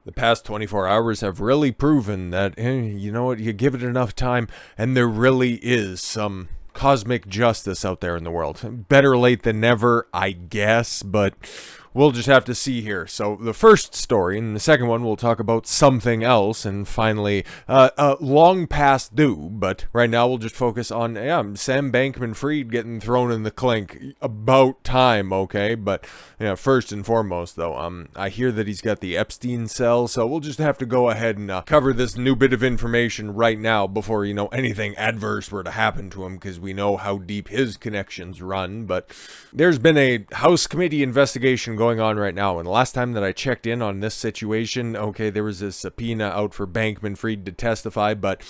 The past 24 hours have really proven that, you know what, you give it enough time, and there really is some cosmic justice out there in the world. Better late than never, I guess, but we'll just have to see here. So the first story, and the second one, we'll talk about something else, and finally, long past due, but right now we'll just focus on Sam Bankman-Freed getting thrown in the clink. About time, okay? But first and foremost, though, I hear that he's got the Epstein cell, so we'll just have to go ahead and cover this new bit of information right now before, anything adverse were to happen to him, because we know how deep his connections run. But there's been a House committee investigation going on right now, and the last time that I checked in on this situation, okay, there was a subpoena out for Bankman-Freed to testify, but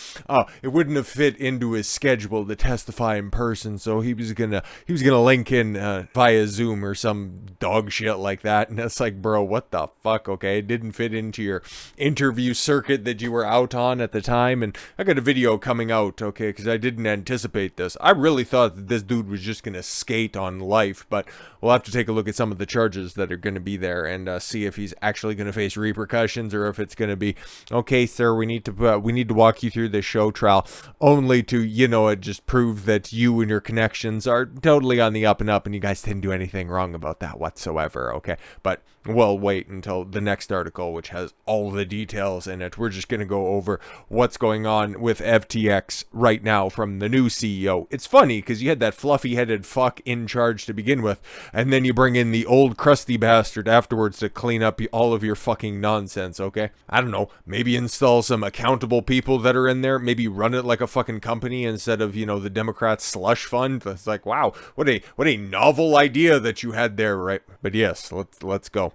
it wouldn't have fit into his schedule to testify in person, so he was gonna link in via Zoom or some dog shit like that. And it's like, bro, what the fuck? Okay, it didn't fit into your interview circuit that you were out on at the time. And I got a video coming out, okay, because I didn't anticipate this. I really thought that this dude was just gonna skate on life, but we'll have to take a look at some of the charges that are going to be there and see if he's actually going to face repercussions, or if it's going to be, okay, sir, we need to walk you through this show trial only to, just prove that you and your connections are totally on the up and up, and you guys didn't do anything wrong about that whatsoever, okay? But we'll wait until the next article, which has all the details in it. We're just going to go over what's going on with FTX right now from the new CEO. It's funny because you had that fluffy-headed fuck in charge to begin with, and then you bring in the old crusty bastard afterwards to clean up all of your fucking nonsense, okay? I don't know, maybe install some accountable people that are in there, maybe run it like a fucking company instead of, the Democrats slush fund. It's like, wow, what a novel idea that you had there, right? But yes, let's go.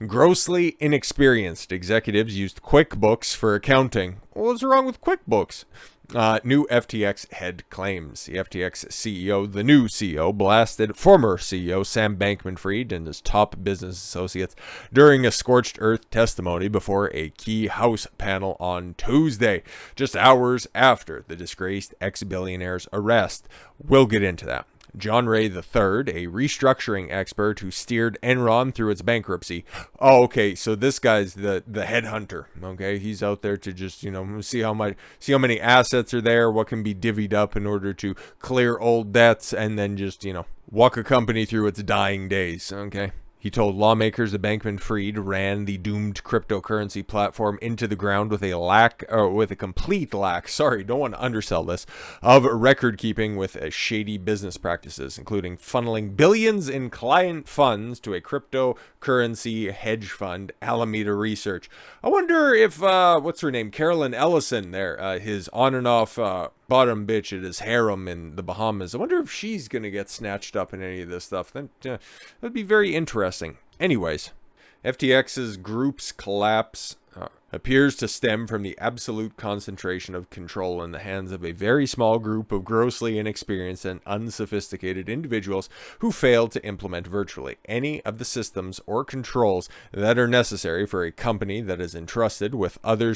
Grossly inexperienced executives used QuickBooks for accounting. What's wrong with QuickBooks? New FTX head claims. The FTX CEO, the new CEO, blasted former CEO Sam Bankman-Fried and his top business associates during a scorched earth testimony before a key House panel on Tuesday, just hours after the disgraced ex-billionaire's arrest. We'll get into that. John Ray III, a restructuring expert who steered Enron through its bankruptcy. Oh, okay, so this guy's the headhunter. Okay, he's out there to just see how many assets are there, what can be divvied up in order to clear old debts, and then just walk a company through its dying days. Okay. He told lawmakers that Bankman-Fried ran the doomed cryptocurrency platform into the ground with a complete lack, don't want to undersell this, of record keeping with shady business practices, including funneling billions in client funds to a cryptocurrency hedge fund, Alameda Research. I wonder if, what's her name, Carolyn Ellison there, his on and off bottom bitch at his harem in the Bahamas. I wonder if she's going to get snatched up in any of this stuff. That'd be very interesting. Anyways, FTX's group's collapse appears to stem from the absolute concentration of control in the hands of a very small group of grossly inexperienced and unsophisticated individuals who failed to implement virtually any of the systems or controls that are necessary for a company that is entrusted with other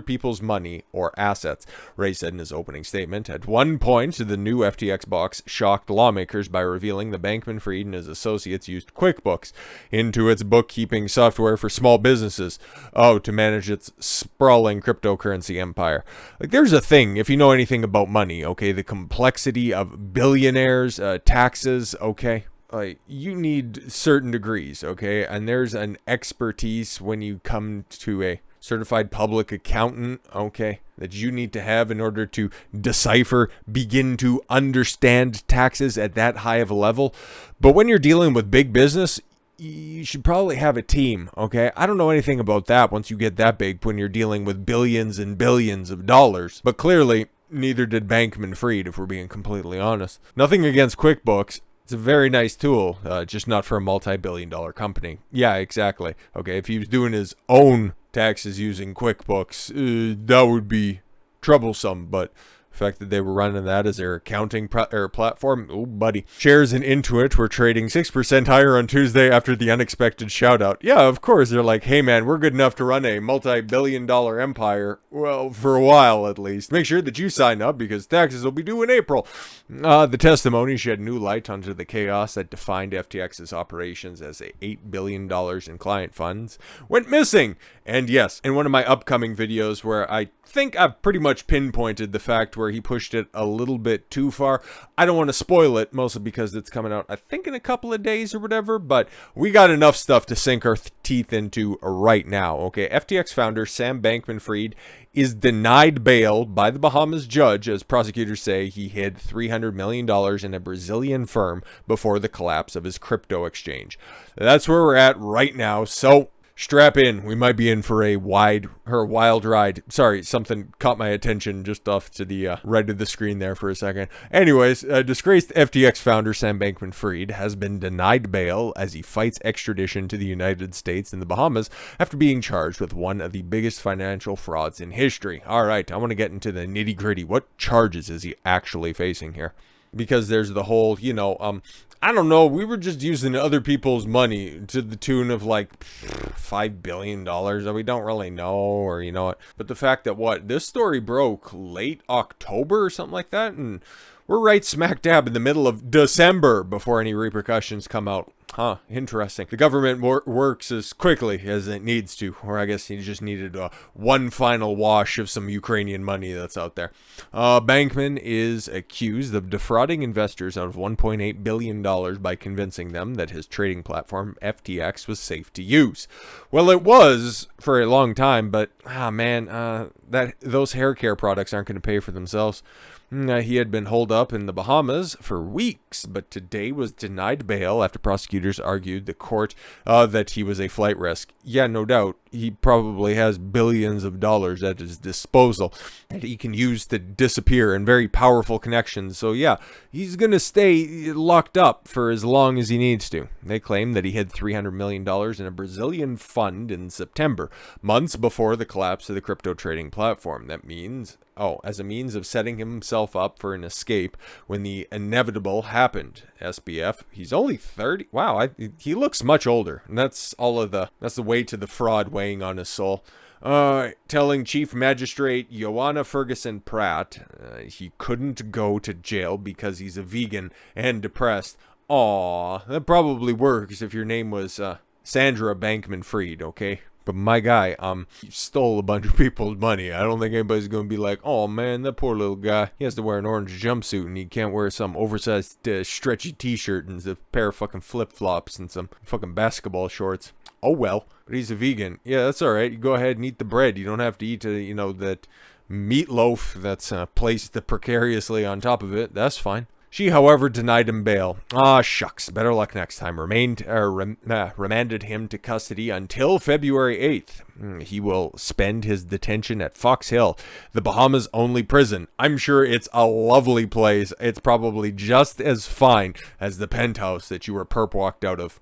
people's money or assets, Ray said in his opening statement. At one point, the new FTX box shocked lawmakers by revealing that Bankman-Fried and his associates used QuickBooks into its bookkeeping software for small businesses. To manage its sprawling cryptocurrency empire. Like, there's a thing, if you know anything about money, okay, the complexity of billionaires, taxes, okay, like, you need certain degrees, okay, and there's an expertise when you come to a certified public accountant, okay, that you need to have in order to begin to understand taxes at that high of a level. But when you're dealing with big business, you should probably have a team, okay? I don't know anything about that once you get that big when you're dealing with billions and billions of dollars. But clearly, neither did Bankman-Fried, if we're being completely honest. Nothing against QuickBooks. It's a very nice tool, just not for a multi-billion-dollar company. Yeah, exactly. Okay, if he was doing his own taxes using QuickBooks, that would be troublesome, but The fact that they were running that as their accounting platform, oh buddy. Shares in Intuit were trading 6% higher on Tuesday after the unexpected shout out. Yeah, of course, they're like, hey man, we're good enough to run a multi-billion-dollar empire, well, for a while at least. Make sure that you sign up because taxes will be due in April. The testimony shed new light onto the chaos that defined FTX's operations as $8 billion in client funds went missing. And yes, in one of my upcoming videos where I think I've pretty much pinpointed the fact where he pushed it a little bit too far. I don't want to spoil it, mostly because it's coming out, I think, in a couple of days or whatever, but we got enough stuff to sink our teeth into right now, okay? FTX founder Sam Bankman-Fried is denied bail by the Bahamas judge as prosecutors say he hid $300 million in a Brazilian firm before the collapse of his crypto exchange. That's where we're at right now, so strap in. We might be in for a wild ride. Sorry, something caught my attention just off to the right of the screen there for a second. Anyways, disgraced FTX founder Sam Bankman-Fried has been denied bail as he fights extradition to the United States and the Bahamas after being charged with one of the biggest financial frauds in history. All right, I want to get into the nitty-gritty. What charges is he actually facing here? Because there's the whole, I don't know, we were just using other people's money to the tune of like $5 billion that we don't really know, or you know what. But the fact that this story broke late October or something like that, and we're right smack dab in the middle of December before any repercussions come out. Huh, interesting. The government works as quickly as it needs to, or I guess he just needed one final wash of some Ukrainian money that's out there. Bankman is accused of defrauding investors out of $1.8 billion by convincing them that his trading platform, FTX, was safe to use. Well, it was for a long time, but, those hair care products aren't going to pay for themselves. He had been holed up in the Bahamas for weeks, but today was denied bail after prosecutors argued the court that he was a flight risk. Yeah, no doubt. He probably has billions of dollars at his disposal that he can use to disappear, and very powerful connections. So yeah, he's going to stay locked up for as long as he needs to. They claim that he hid $300 million in a Brazilian fund in September, months before the collapse of the crypto trading platform. That means, as a means of setting himself up for an escape when the inevitable happened. SBF, he's only 30. Wow, he looks much older. And that's the way to the fraud weighing on his soul. Telling Chief Magistrate Joanna Ferguson Pratt he couldn't go to jail because he's a vegan and depressed. Aw, that probably works if your name was Sandra Bankman-Fried, okay? But my guy, he stole a bunch of people's money. I don't think anybody's going to be like, oh man, that poor little guy. He has to wear an orange jumpsuit and he can't wear some oversized stretchy t-shirt and a pair of fucking flip-flops and some fucking basketball shorts. Oh well, but he's a vegan. Yeah, that's all right. You go ahead and eat the bread. You don't have to eat, that meatloaf that's placed precariously on top of it. That's fine. She, however, denied him bail. Shucks. Better luck next time. Remanded him to custody until February 8th. He will spend his detention at Fox Hill, the Bahamas' only prison. I'm sure it's a lovely place. It's probably just as fine as the penthouse that you were perp walked out of.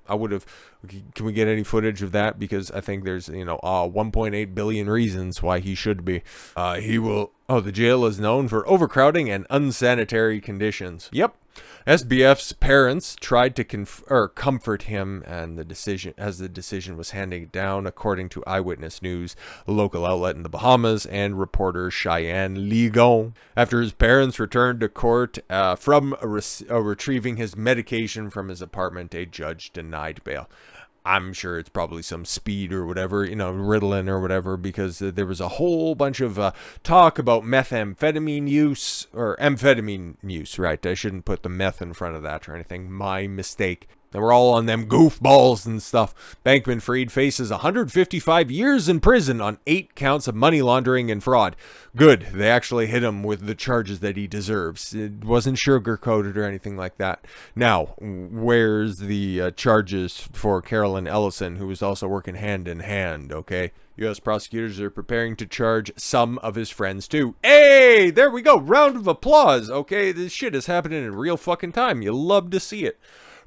Can we get any footage of that? Because I think there's, 1.8 billion reasons why he should be. The jail is known for overcrowding and unsanitary conditions. Yep. SBF's parents tried to comfort him, and the decision was handed down, according to Eyewitness News, a local outlet in the Bahamas, and reporter Cheyenne Ligon. After his parents returned to court from retrieving his medication from his apartment, a judge denied bail. I'm sure it's probably some speed or whatever, Ritalin or whatever, because there was a whole bunch of talk about amphetamine use, right? I shouldn't put the meth in front of that or anything. My mistake. They were all on them goofballs and stuff. Bankman-Fried faces 155 years in prison on 8 counts of money laundering and fraud. Good. They actually hit him with the charges that he deserves. It wasn't sugar-coated or anything like that. Now, where's the charges for Carolyn Ellison, who was also working hand in hand, okay? U.S. prosecutors are preparing to charge some of his friends, too. Hey, there we go. Round of applause, okay? This shit is happening in real fucking time. You love to see it.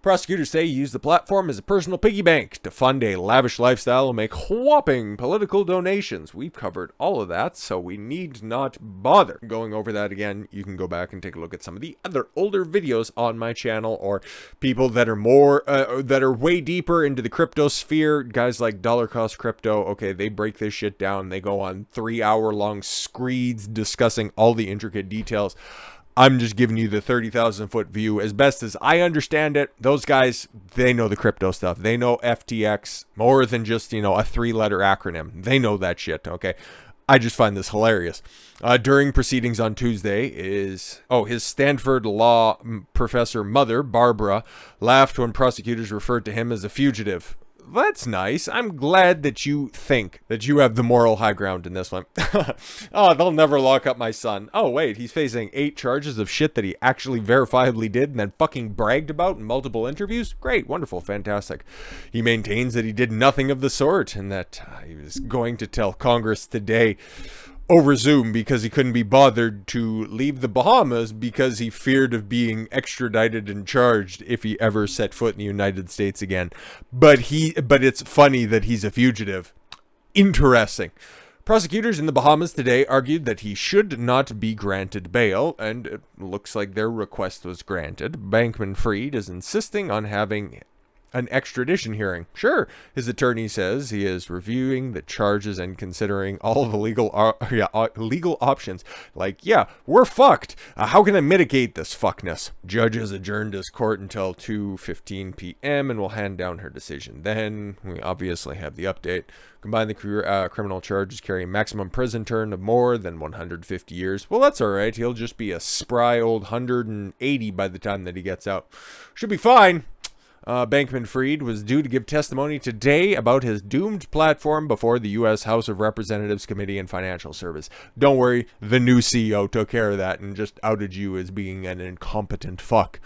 Prosecutors say he used the platform as a personal piggy bank to fund a lavish lifestyle and make whopping political donations. We've covered all of that, so we need not bother going over that again. You can go back and take a look at some of the other older videos on my channel, or people that are more, that are way deeper into the crypto sphere. Guys like Dollar Cost Crypto, okay, they break this shit down. They go on 3-hour-long screeds discussing all the intricate details. I'm just giving you the 30,000-foot view as best as I understand it. Those guys, they know the crypto stuff. They know FTX more than just, you know, a 3-letter acronym. They know that shit, okay? I just find this hilarious. During proceedings on Tuesday, his Stanford law professor mother, Barbara, laughed when prosecutors referred to him as a fugitive. That's nice. I'm glad that you think that you have the moral high ground in this one. Oh, they'll never lock up my son. Oh, wait, he's facing 8 charges of shit that he actually verifiably did and then fucking bragged about in multiple interviews? Great, wonderful, fantastic. He maintains that he did nothing of the sort and that he was going to tell Congress today over Zoom because he couldn't be bothered to leave the Bahamas because he feared of being extradited and charged if he ever set foot in the United States again. But it's funny that he's a fugitive. Interesting. Prosecutors in the Bahamas today argued that he should not be granted bail, and it looks like their request was granted. Bankman-Freed is insisting on having an extradition hearing. Sure, his attorney says he is reviewing the charges and considering all of the legal options. Like, yeah, we're fucked. How can I mitigate this fuckness? Judge has adjourned his court until 2:15 p.m. and will hand down her decision. Then we obviously have the update. Combine the criminal charges carry a maximum prison term of more than 150 years. Well, that's all right. He'll just be a spry old 180 by the time that he gets out. Should be fine. Bankman-Freed was due to give testimony today about his doomed platform before the U.S. House of Representatives Committee on Financial Service. Don't worry, the new CEO took care of that and just outed you as being an incompetent fuck.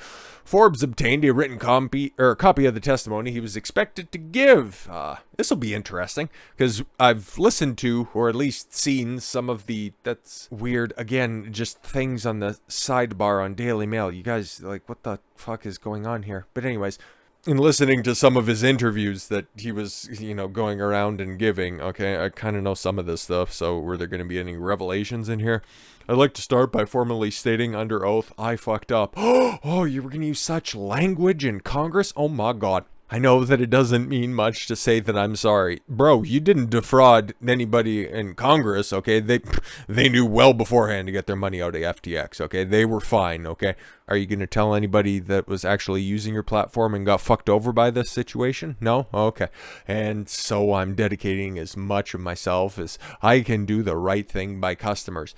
Forbes obtained a written copy of the testimony he was expected to give. This will be interesting because I've listened to, or at least seen, some of the, that's weird, again, just things on the sidebar on Daily Mail. You guys, like, what the fuck is going on here? But anyways, in listening to some of his interviews that he was, you know, going around and giving, okay, I kind of know some of this stuff, so were there going to be any revelations in here? I'd like to start by formally stating under oath, I fucked up. Oh, you were going to use such language in Congress? Oh my God. I know that it doesn't mean much to say that I'm sorry. Bro, you didn't defraud anybody in Congress, okay? They knew well beforehand to get their money out of FTX, okay? They were fine, okay? Are you going to tell anybody that was actually using your platform and got fucked over by this situation? No? Okay. And so I'm dedicating as much of myself as I can do the right thing by customers.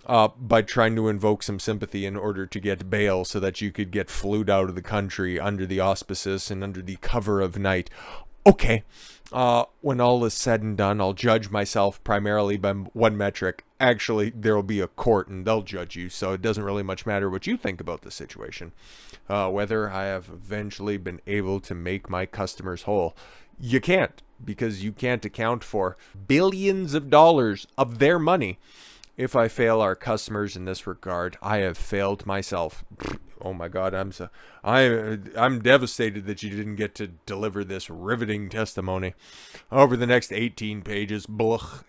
By trying to invoke some sympathy in order to get bail so that you could get flued out of the country under the auspices and under the cover of night. Okay, when all is said and done, I'll judge myself primarily by one metric. Actually, there will be a court and they'll judge you, so it doesn't really much matter what you think about the situation. Whether I have eventually been able to make my customers whole. You can't, because you can't account for billions of dollars of their money. If I fail our customers in this regard, I have failed myself. Oh my God, I'm devastated that you didn't get to deliver this riveting testimony. Over the next 18 pages,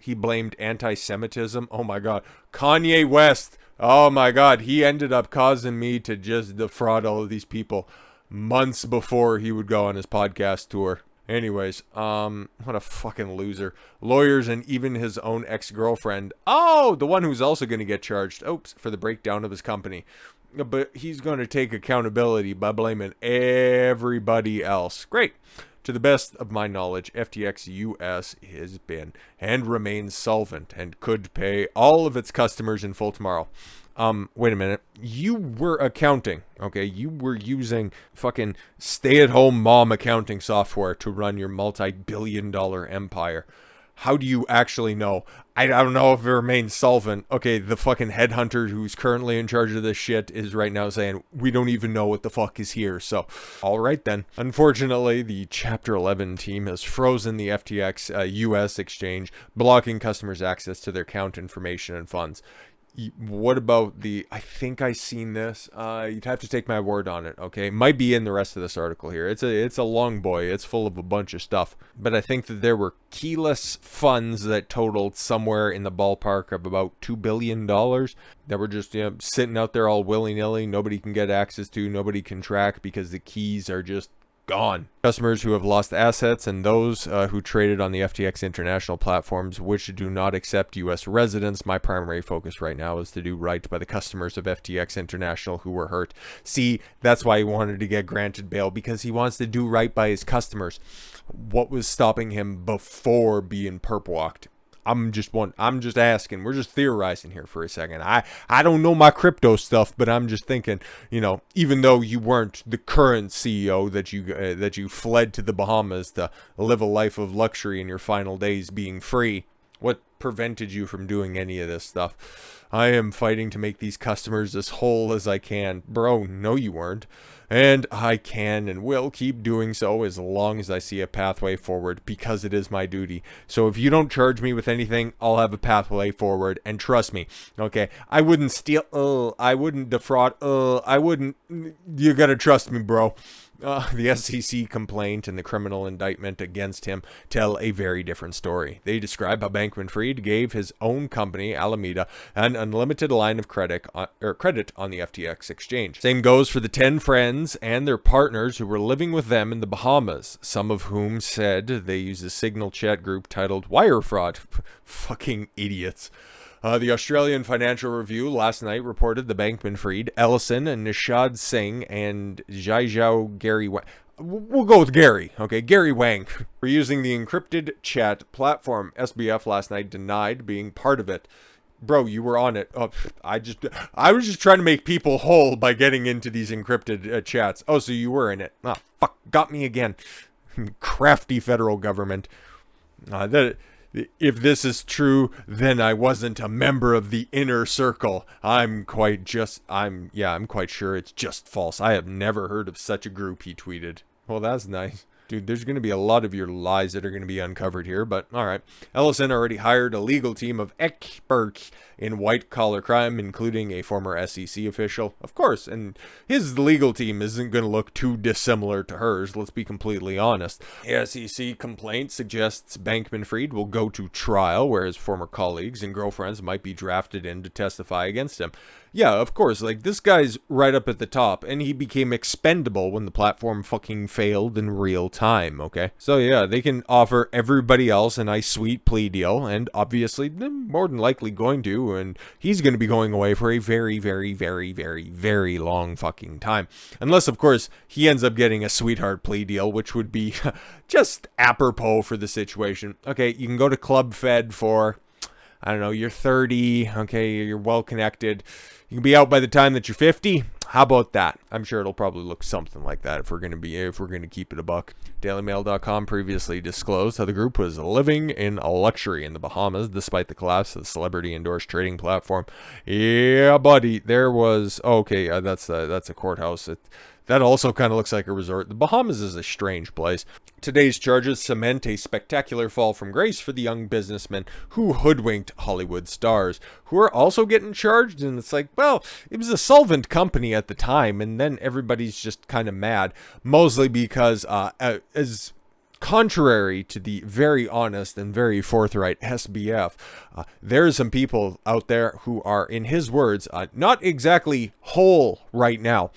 he blamed anti-Semitism. Oh my God, Kanye West. Oh my God, he ended up causing me to just defraud all of these people months before he would go on his podcast tour. Anyways, what a fucking loser. Lawyers and even his own ex-girlfriend. Oh, the one who's also going to get charged. Oops, for the breakdown of his company. But he's going to take accountability by blaming everybody else. Great. To the best of my knowledge, FTX US has been and remains solvent and could pay all of its customers in full tomorrow. Wait a minute. You were accounting, okay? You were using fucking stay-at-home mom accounting software to run your multi-billion-dollar empire. How do you actually know? I don't know if it remains solvent. Okay, the fucking headhunter who's currently in charge of this shit is right now saying, we don't even know what the fuck is here. So, all right then. Unfortunately, the Chapter 11 team has frozen the FTX US exchange, blocking customers' access to their account information and funds. What about I think I seen this. You'd have to take my word on it, okay? Might be in the rest of this article here. It's a long boy. It's full of a bunch of stuff. But I think that there were keyless funds that totaled somewhere in the ballpark of about $2 billion that were just sitting out there all willy-nilly. Nobody can get access to, nobody can track because the keys are just gone. Customers who have lost assets and those who traded on the FTX international platforms which do not accept U.S. residents. My primary focus right now is to do right by the customers of FTX International who were hurt. See, that's why he wanted to get granted bail, because he wants to do right by his customers. What was stopping him before being perp walked? I'm just asking. We're just theorizing here for a second. I don't know my crypto stuff, but I'm just thinking, even though you weren't the current CEO, that you fled to the Bahamas to live a life of luxury in your final days being free, what prevented you from doing any of this stuff? I am fighting to make these customers as whole as I can. Bro, no you weren't. And I can and will keep doing so as long as I see a pathway forward, because it is my duty. So if you don't charge me with anything, I'll have a pathway forward. And trust me, okay, I wouldn't steal, I wouldn't defraud, I wouldn't, you gotta trust me, bro. The SEC complaint and the criminal indictment against him tell a very different story. They describe how Bankman-Fried gave his own company, Alameda, an unlimited line of credit on the FTX exchange. Same goes for the 10 friends and their partners who were living with them in the Bahamas, some of whom said they used a Signal chat group titled Wire Fraud. Fucking idiots. The Australian Financial Review last night reported the Bankman-Fried, Ellison, and Nishad Singh, and Zhao Gary Wang. We'll go with Gary, okay? Gary Wang. For using the encrypted chat platform. SBF last night denied being part of it. Bro, you were on it. Oh, I was just trying to make people whole by getting into these encrypted chats. Oh, so you were in it. Ah, fuck, got me again. Crafty federal government. If this is true, then I wasn't a member of the inner circle. I'm quite sure it's just false. I have never heard of such a group, he tweeted. Well, that's nice. Dude, there's going to be a lot of your lies that are going to be uncovered here, but all right. Ellison already hired a legal team of experts in white-collar crime, including a former SEC official. Of course, and his legal team isn't going to look too dissimilar to hers, let's be completely honest. The SEC complaint suggests Bankman-Fried will go to trial, where his former colleagues and girlfriends might be drafted in to testify against him. Yeah, of course, like, this guy's right up at the top, and he became expendable when the platform fucking failed in real time, okay? So yeah, they can offer everybody else a nice sweet plea deal, and obviously, they're more than likely going to, and he's going to be going away for a very, very, very, very, very long fucking time. Unless, of course, he ends up getting a sweetheart plea deal, which would be just apropos for the situation. Okay, you can go to Club Fed for, I don't know, you're 30, okay, you're well connected. You can be out by the time that you're 50. How about that? I'm sure it'll probably look something like that if we're going to keep it a buck. DailyMail.com previously disclosed how the group was living in a luxury in the Bahamas despite the collapse of the celebrity-endorsed trading platform. Yeah, buddy, there was that's a courthouse. That also kind of looks like a resort. The Bahamas is a strange place. Today's charges cement a spectacular fall from grace for the young businessmen who hoodwinked Hollywood stars, who are also getting charged. And it's like, well, it was a solvent company at the time, and then everybody's just kind of mad, mostly because as contrary to the very honest and very forthright SBF, there are some people out there who are, in his words, not exactly whole right now.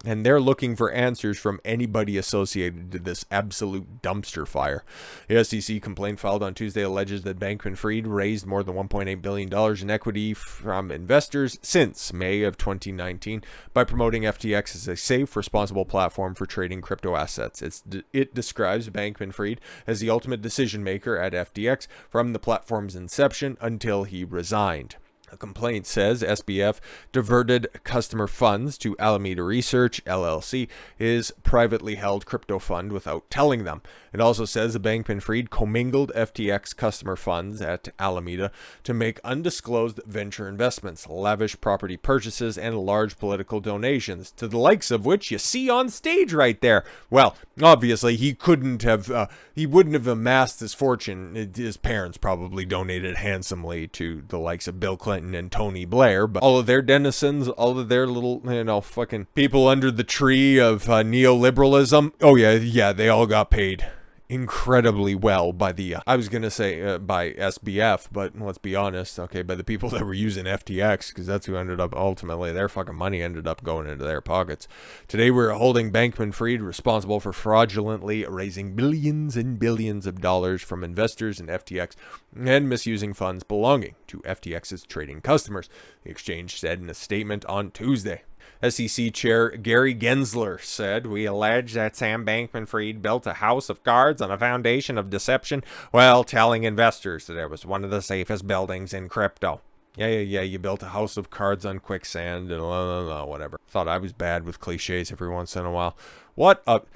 And they're looking for answers from anybody associated to this absolute dumpster fire. The SEC complaint filed on Tuesday alleges that Bankman-Fried raised more than $1.8 billion in equity from investors since May of 2019 by promoting FTX as a safe, responsible platform for trading crypto assets. It describes Bankman-Fried as the ultimate decision maker at FTX from the platform's inception until he resigned. A complaint says SBF diverted customer funds to Alameda Research, LLC, his privately held crypto fund, without telling them. It also says the Bankman-Fried commingled FTX customer funds at Alameda to make undisclosed venture investments, lavish property purchases, and large political donations, to the likes of which you see on stage right there. Well, obviously, he wouldn't have amassed his fortune. His parents probably donated handsomely to the likes of Bill Clinton Clinton and Tony Blair, but all of their denizens, all of their little, fucking people under the tree of neoliberalism, oh yeah, they all got paid incredibly well by the, I was going to say by SBF, but let's be honest, okay, by the people that were using FTX, because that's who ended up, ultimately, their fucking money ended up going into their pockets. Today we're holding Bankman-Fried responsible for fraudulently raising billions and billions of dollars from investors in FTX and misusing funds belonging to FTX's trading customers, the exchange said in a statement on Tuesday. SEC Chair Gary Gensler said, "We allege that Sam Bankman-Fried built a house of cards on a foundation of deception while telling investors that it was one of the safest buildings in crypto." Yeah, you built a house of cards on quicksand and whatever. Thought I was bad with cliches every once in a while. What up?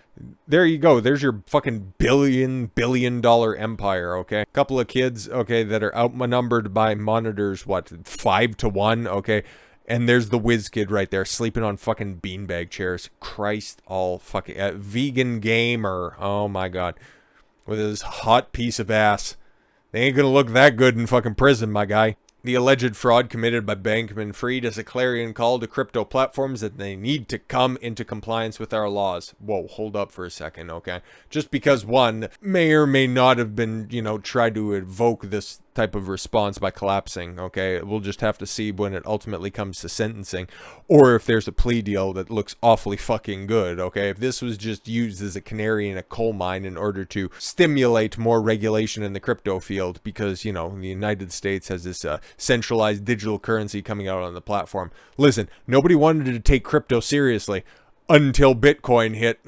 There you go. There's your fucking billion dollar empire, okay? Couple of kids, okay, that are outnumbered by monitors, 5-1, okay? And there's the whiz kid right there, sleeping on fucking beanbag chairs. Christ all fucking... vegan gamer. Oh my god. With his hot piece of ass. They ain't gonna look that good in fucking prison, my guy. The alleged fraud committed by Bankman-Fried is a clarion call to crypto platforms that they need to come into compliance with our laws. Whoa, hold up for a second, okay? Just because one may or may not have been, tried to evoke this type of response by collapsing, okay? We'll just have to see when it ultimately comes to sentencing, or if there's a plea deal that looks awfully fucking good, okay? If this was just used as a canary in a coal mine in order to stimulate more regulation in the crypto field, because, the United States has this centralized digital currency coming out on the platform. Listen, nobody wanted to take crypto seriously until Bitcoin hit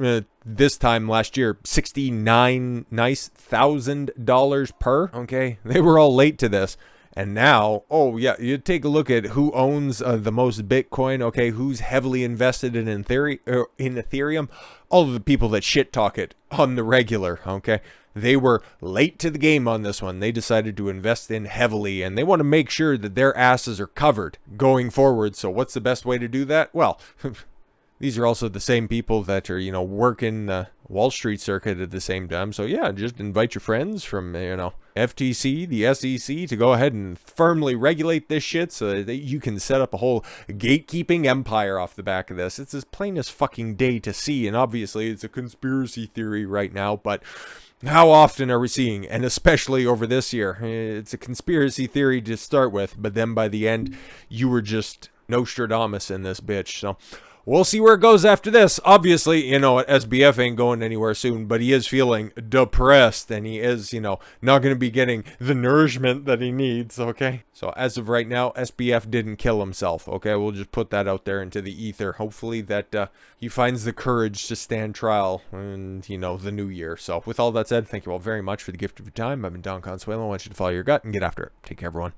this time last year, $69,000 per. Okay, they were all late to this, and now, oh yeah, you take a look at who owns the most Bitcoin. Okay, who's heavily invested in Ethereum? All of the people that shit talk it on the regular. Okay. They were late to the game on this one. They decided to invest in heavily, and they want to make sure that their asses are covered going forward. So what's the best way to do that? Well, these are also the same people that are, working the Wall Street circuit at the same time. So yeah, just invite your friends from, FTC, the SEC to go ahead and firmly regulate this shit so that you can set up a whole gatekeeping empire off the back of this. It's as plain as fucking day to see, and obviously it's a conspiracy theory right now, but how often are we seeing, and especially over this year, it's a conspiracy theory to start with, but then by the end, you were just Nostradamus in this bitch. So we'll see where it goes after this. Obviously, SBF ain't going anywhere soon, but he is feeling depressed, and he is, not going to be getting the nourishment that he needs, okay? So as of right now, SBF didn't kill himself, okay? We'll just put that out there into the ether. Hopefully that he finds the courage to stand trial in, the new year. So with all that said, thank you all very much for the gift of your time. I've been Don Consuelo. I want you to follow your gut and get after it. Take care, everyone.